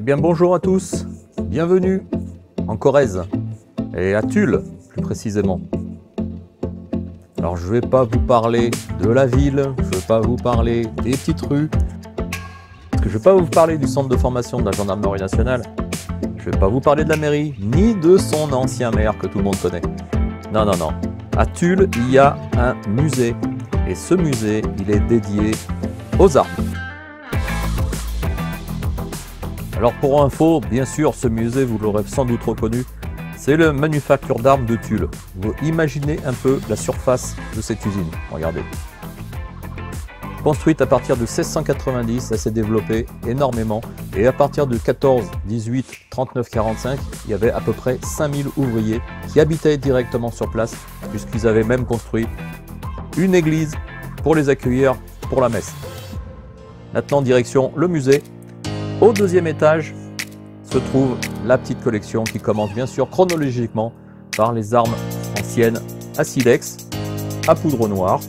Eh bien bonjour à tous, bienvenue en Corrèze et à Tulle plus précisément. Alors je ne vais pas vous parler de la ville, je ne vais pas vous parler des petites rues, parce que je ne vais pas vous parler du centre de formation de la gendarmerie nationale, je ne vais pas vous parler de la mairie, ni de son ancien maire que tout le monde connaît. Non, non, non. À Tulle, il y a un musée, et ce musée, il est dédié aux armes. Alors pour info, bien sûr, ce musée, vous l'aurez sans doute reconnu, c'est le Manufacture d'armes de Tulle. Vous imaginez un peu la surface de cette usine, regardez. Construite à partir de 1690, ça s'est développé énormément. Et à partir de 14, 18, 39, 45, il y avait à peu près 5000 ouvriers qui habitaient directement sur place, puisqu'ils avaient même construit une église pour les accueillir pour la messe. Maintenant, direction le musée. Au deuxième étage se trouve la petite collection qui commence bien sûr chronologiquement par les armes anciennes à silex, à poudre noire,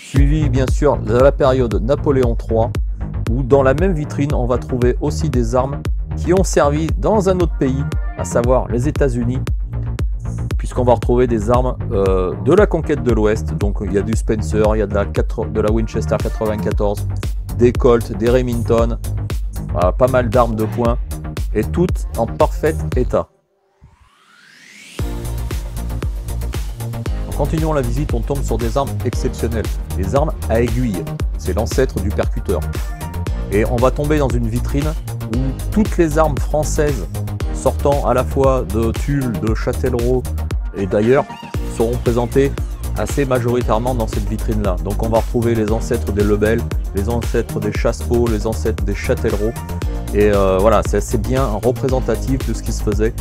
suivi bien sûr de la période Napoléon III, où dans la même vitrine on va trouver aussi des armes qui ont servi dans un autre pays, à savoir les États-Unis, puisqu'on va retrouver des armes de la conquête de l'Ouest. Donc il y a du Spencer, il y a de la Winchester 94, des Colt, des Remington, pas mal d'armes de poing, et toutes en parfait état. En continuant la visite, on tombe sur des armes exceptionnelles, des armes à aiguille, c'est l'ancêtre du percuteur. Et on va tomber dans une vitrine où toutes les armes françaises sortant à la fois de Tulle, de Châtellerault et d'ailleurs seront présentées assez majoritairement dans cette vitrine-là. Donc on va retrouver les ancêtres des Lebel, les ancêtres des Chassepots, les ancêtres des Châtellerault. Et voilà, c'est assez bien représentatif de ce qui se faisait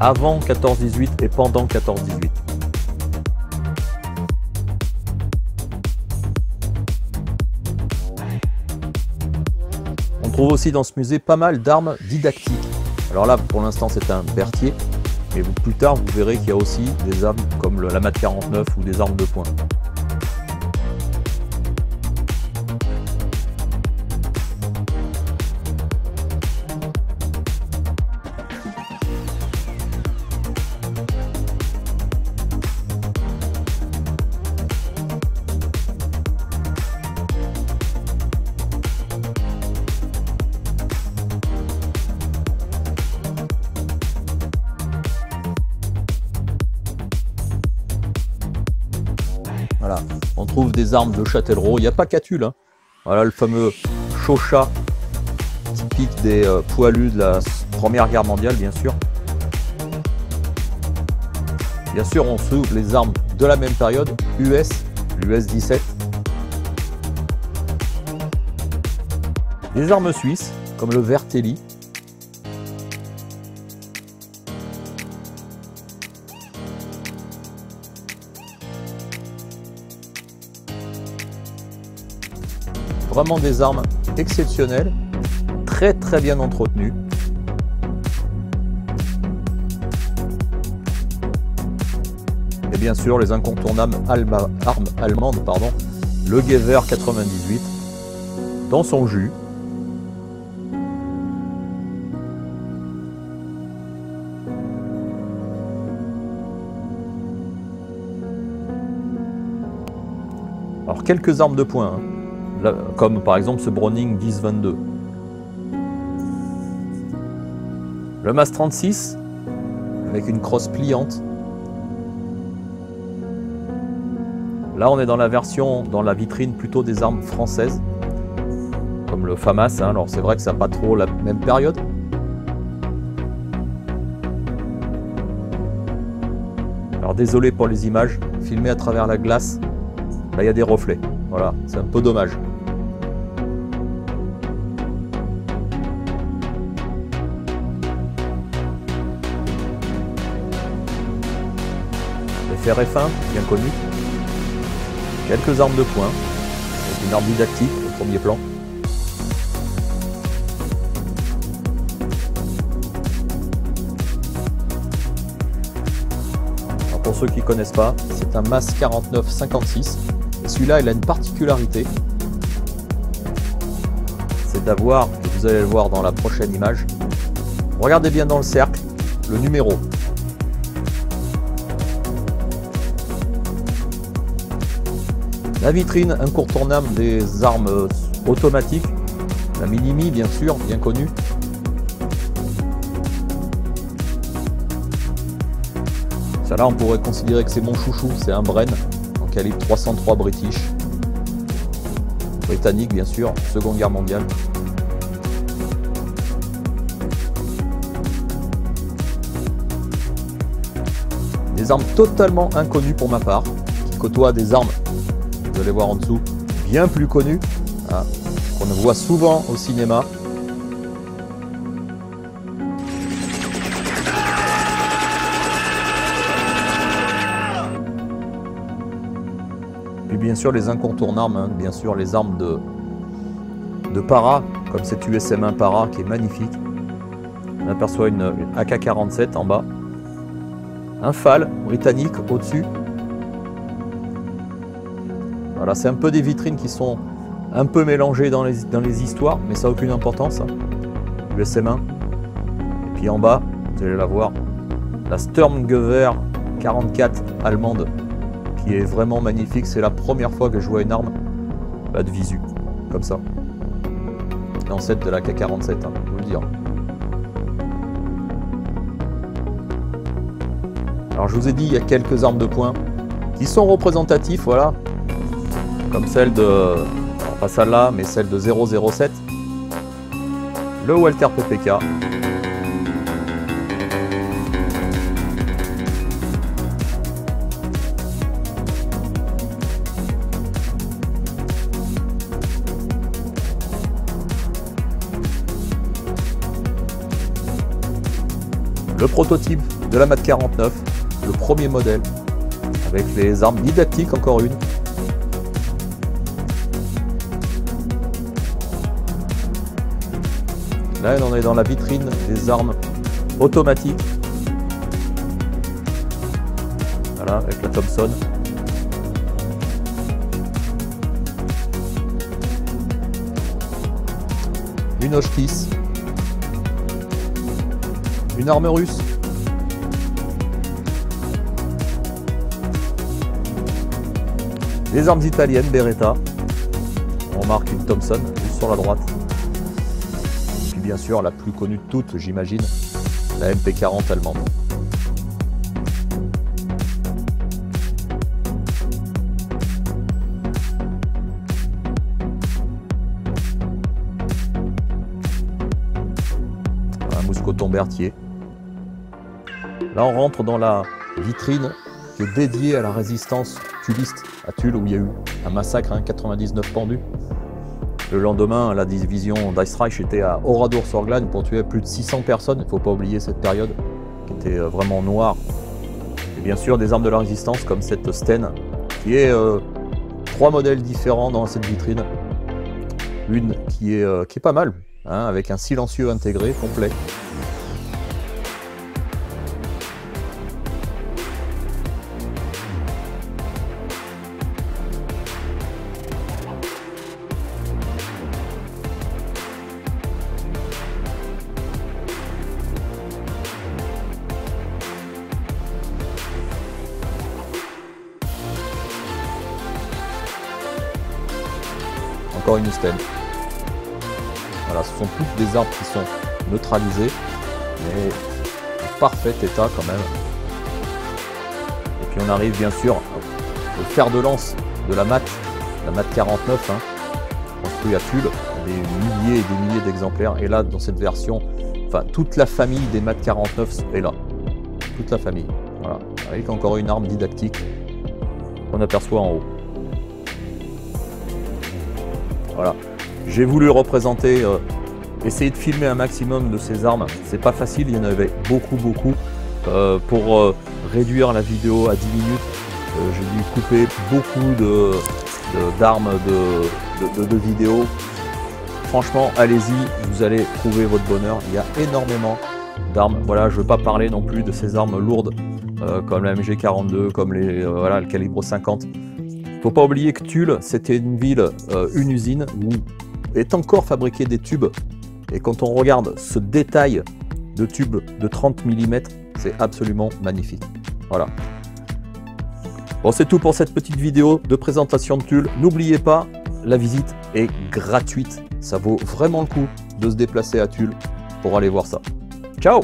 avant 14-18 et pendant 14-18. On trouve aussi dans ce musée pas mal d'armes didactiques. Alors là, pour l'instant, c'est un Berthier, mais plus tard, vous verrez qu'il y a aussi des armes comme la MAT 49 ou des armes de poing. Voilà, on trouve des armes de Châtellerault, il n'y a pas qu'à Tulle, hein. Voilà le fameux Chauchat, typique des poilus de la Première Guerre mondiale, bien sûr. Bien sûr, on trouve les armes de la même période, US, l'US 17. Des armes suisses, comme le Vertelli. Vraiment des armes exceptionnelles, très bien entretenues. Et bien sûr les incontournables armes allemandes, le Gewehr 98 dans son jus. Alors quelques armes de poing, hein. Là, comme par exemple ce Browning 10-22. Le MAS 36 avec une crosse pliante. Là on est dans la version, dans la vitrine plutôt des armes françaises, comme le FAMAS, hein. Alors c'est vrai que ça n'a pas trop la même période. Alors désolé pour les images, filmées à travers la glace, là il y a des reflets, voilà, c'est un peu dommage. Les fers et fins, bien connus. Quelques armes de poing, avec une arme didactique au premier plan. Alors pour ceux qui ne connaissent pas, c'est un MAS 49-56. Et celui-là, il a une particularité. c'est d'avoir, et vous allez le voir dans la prochaine image, regardez bien dans le cercle, le numéro. La vitrine incontournable des armes automatiques, la Minimi bien sûr, bien connue. Ça là on pourrait considérer que c'est mon chouchou, c'est un Bren en calibre 303 British. Britannique bien sûr, Seconde Guerre mondiale. Des armes totalement inconnues pour ma part, qui côtoient des armes, vous allez voir en dessous, bien plus connues, hein, qu'on voit souvent au cinéma. Puis bien sûr les incontournables, hein, bien sûr les armes de para, comme cette USM1 para qui est magnifique. On aperçoit une AK-47 en bas. Un FAL britannique au-dessus. Voilà, c'est un peu des vitrines qui sont un peu mélangées dans les histoires, mais ça n'a aucune importance. USM1. Et puis en bas, vous allez la voir, la Sturmgewehr 44 allemande, qui est vraiment magnifique. C'est la première fois que je vois une arme de visu, comme ça. L'ancêtre de la AK-47, hein, je vous le dire. Alors je vous ai dit, il y a quelques armes de poing qui sont représentatifs, voilà, comme celle de, alors pas celle-là, mais celle de 007, le Walther PPK. Le prototype de la MAT 49. Le premier modèle, avec les armes didactiques, encore une. Là, on est dans la vitrine des armes automatiques. Voilà, avec la Thompson. Une Hotchkiss. Une arme russe. Les armes italiennes, Beretta. On marque une Thompson juste sur la droite. Et puis bien sûr, la plus connue de toutes, j'imagine, la MP40 allemande. Un mousqueton Berthier. Là, on rentre dans la vitrine qui est dédiée à la résistance tulliste à Tulle, où il y a eu un massacre, hein, 99 pendus. Le lendemain, la division d'Icereich était à Oradour-sur-Glane pour tuer plus de 600 personnes. Il ne faut pas oublier cette période qui était vraiment noire. Et bien sûr, des armes de la résistance comme cette Sten, qui est 3 modèles différents dans cette vitrine. Une qui est pas mal, hein, avec un silencieux intégré complet. Encore une Sten. Voilà, ce sont toutes des armes qui sont neutralisées, mais en parfait état quand même. Et puis on arrive bien sûr au fer de lance de la MAT 49, hein, construit à Tulle, des milliers et des milliers d'exemplaires. Et là, dans cette version, enfin toute la famille des MAT 49 est là. Toute la famille. Voilà, avec encore une arme didactique qu'on aperçoit en haut. Voilà, j'ai voulu représenter, essayer de filmer un maximum de ces armes. C'est pas facile, il y en avait beaucoup. Pour réduire la vidéo à 10 minutes, j'ai dû couper beaucoup d'armes de vidéos. Franchement, allez-y, vous allez trouver votre bonheur. Il y a énormément d'armes. Voilà, je ne veux pas parler non plus de ces armes lourdes comme la MG42, comme voilà, le calibre 50. Faut pas oublier que Tulle, c'était une ville, une usine où est encore fabriqué des tubes. Et quand on regarde ce détail de tubes de 30 mm, c'est absolument magnifique. Voilà. Bon, c'est tout pour cette petite vidéo de présentation de Tulle. N'oubliez pas, la visite est gratuite. Ça vaut vraiment le coup de se déplacer à Tulle pour aller voir ça. Ciao!